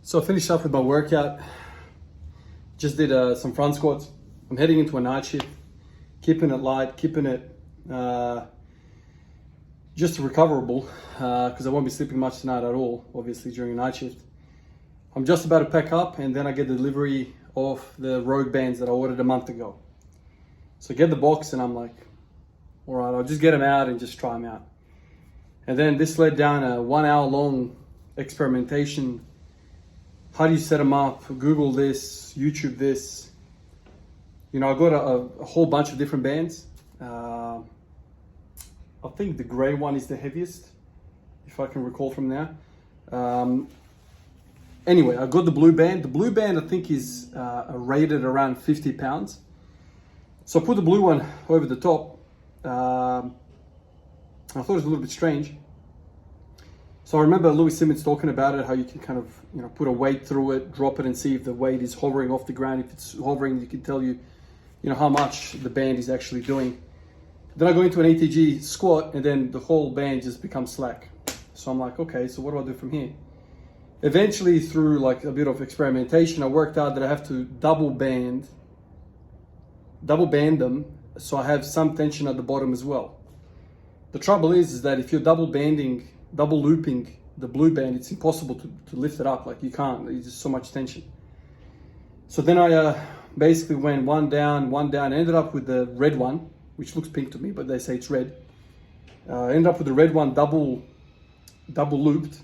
So I finished up with my workout. Just did some front squats. I'm heading into a night shift, keeping it light, keeping it just recoverable because I won't be sleeping much tonight at all, obviously during a night shift. I'm just about to pack up and then I get the delivery of the road bands that I ordered a month ago. So I get the box and I'm like, all right, I'll just get them out and just try them out. And then this led down a 1 hour long experimentation. How do you set them up? Google this, YouTube this. You know, I got a whole bunch of different bands. I think the gray one is the heaviest, if I can recall from now. Anyway, I got the blue band. The blue band, I think, is rated around 50 pounds. So I put the blue one over the top. I thought it was a little bit strange. So I remember Louis Simmons talking about it, how you can kind of, you know, put a weight through it, drop it and see if the weight is hovering off the ground. If it's hovering, you can tell you know, how much the band is actually doing. Then I go into an ATG squat and then the whole band just becomes slack. So I'm like, okay, so what do I do from here? Eventually, through like a bit of experimentation, I worked out that I have to double band them so I have some tension at the bottom as well. The trouble is that if you're double looping the blue band, it's impossible to lift it up. Like you can't, there's just so much tension. So then I basically went one down, ended up with the red one, which looks pink to me, but they say it's red. Ended up with the red one double looped.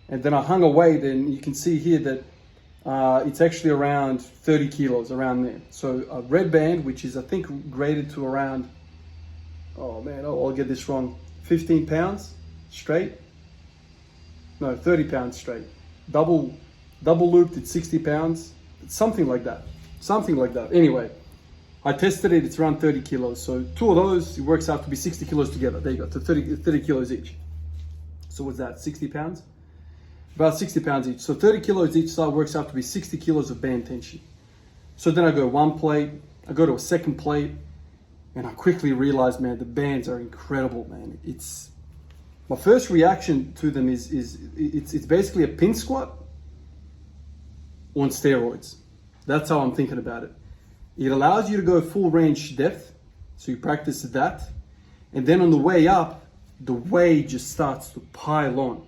And then I hung a weight, and you can see here that it's actually around 30 kilos, around there. So a red band, which is I think graded to around, I'll get this wrong, 15 pounds straight. No, 30 pounds straight. Double looped at 60 pounds, something like that. Anyway, I tested it, it's around 30 kilos. So two of those, it works out to be 60 kilos together. There you go, so 30 kilos each. So what's that, 60 pounds? About 60 pounds each. So 30 kilos each side works out to be 60 kilos of band tension. So then I go one plate, I go to a second plate, and I quickly realized, man, the bands are incredible, man. My first reaction to them is it's basically a pin squat on steroids. That's how I'm thinking about it. It allows you to go full range depth, so you practice that, and then on the way up, the weight just starts to pile on.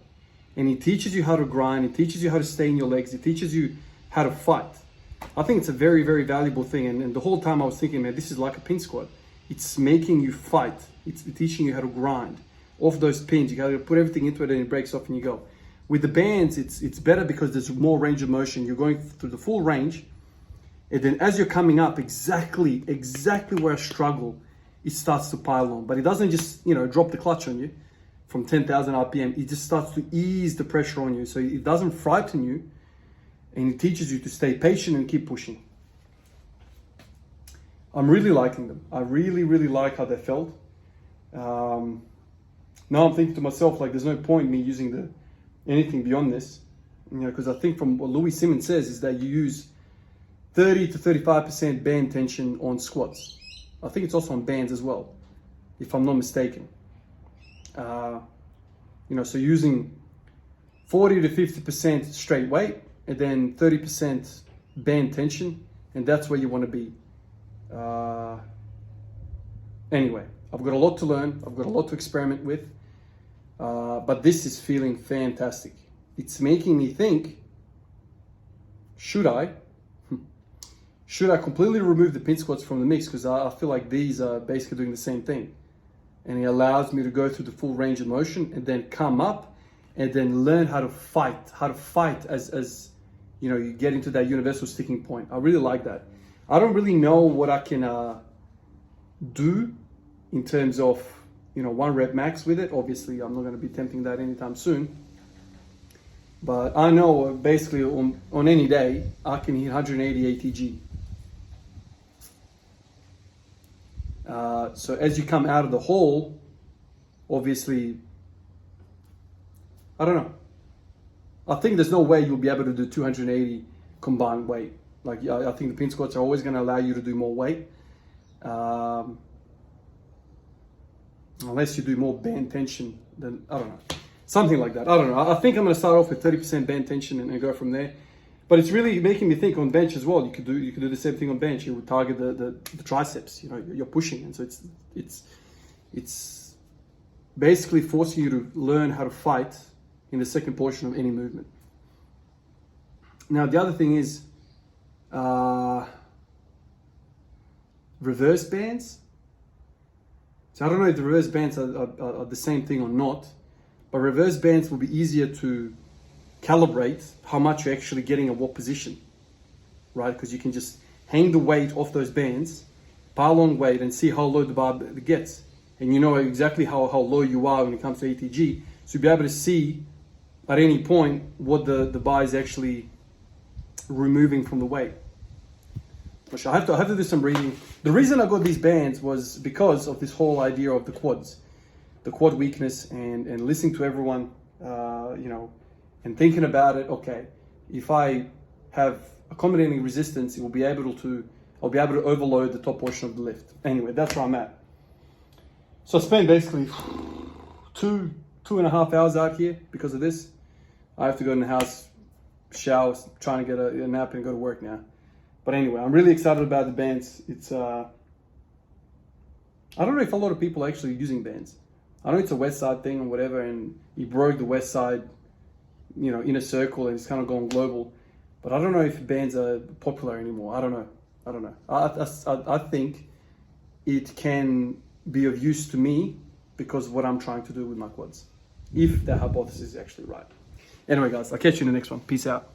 And it teaches you how to grind, it teaches you how to stay in your legs, it teaches you how to fight. I think it's a very, very valuable thing. And the whole time I was thinking, man, this is like a pin squat. It's making you fight. It's teaching you how to grind. Off those pins, you gotta put everything into it and it breaks off and you go. With the bands, it's better because there's more range of motion. You're going through the full range. And then as you're coming up, exactly where I struggle, it starts to pile on. But it doesn't just, you know, drop the clutch on you from 10,000 RPM, it just starts to ease the pressure on you. So it doesn't frighten you, and it teaches you to stay patient and keep pushing. I'm really liking them. I really, really like how they felt. Now I'm thinking to myself, like, there's no point in me using anything beyond this, you know, because I think from what Louis Simmons says is that you use 30 to 35% band tension on squats. I think it's also on bands as well, if I'm not mistaken. You know, so using 40 to 50% straight weight and then 30% band tension, and that's where you want to be. Anyway, I've got a lot to learn, I've got a lot to experiment with, but this is feeling fantastic. It's making me think, should I completely remove the pin squats from the mix, because I feel like these are basically doing the same thing. And it allows me to go through the full range of motion and then come up and then learn how to fight as you know, you get into that universal sticking point. I really like that. I don't really know what I can do in terms of, you know, 1 rep max with it. Obviously, I'm not going to be attempting that anytime soon. But I know basically on any day, I can hit 180 ATG. So as you come out of the hole, obviously, I don't know. I think there's no way you'll be able to do 280 combined weight. Like, I think the pin squats are always going to allow you to do more weight. Unless you do more band tension, then I don't know. something like that. I don't know. I think I'm going to start off with 30% band tension and go from there. But it's really making me think on bench as well. You could do the same thing on bench. You would target the triceps. You know, you're pushing, and so it's basically forcing you to learn how to fight in the second portion of any movement. Now the other thing is reverse bands. So I don't know if the reverse bands are the same thing or not, but reverse bands will be easier to calibrate how much you're actually getting at what position, right? Because you can just hang the weight off those bands, pile on weight, and see how low the bar gets. And you know exactly how low you are when it comes to ATG. So you'll be able to see at any point what the bar is actually removing from the weight. Which I have to do some reading. The reason I got these bands was because of this whole idea of the quads, the quad weakness, and listening to everyone, you know, and thinking about it. Okay, if I have accommodating resistance, I'll be able to overload the top portion of the lift. Anyway, that's where I'm at. So I spent basically 2.5 hours out here because of this. I have to go in the house, shower, trying to get a nap and go to work now. But anyway, I'm really excited about the bands. It's I don't know if a lot of people are actually using bands. I know it's a West Side thing or whatever, and he broke the West Side, you know, inner circle, and it's kind of gone global. But I don't know if bands are popular anymore. I don't know. I think it can be of use to me because of what I'm trying to do with my quads, if that hypothesis is actually right. Anyway, guys, I'll catch you in the next one. Peace out.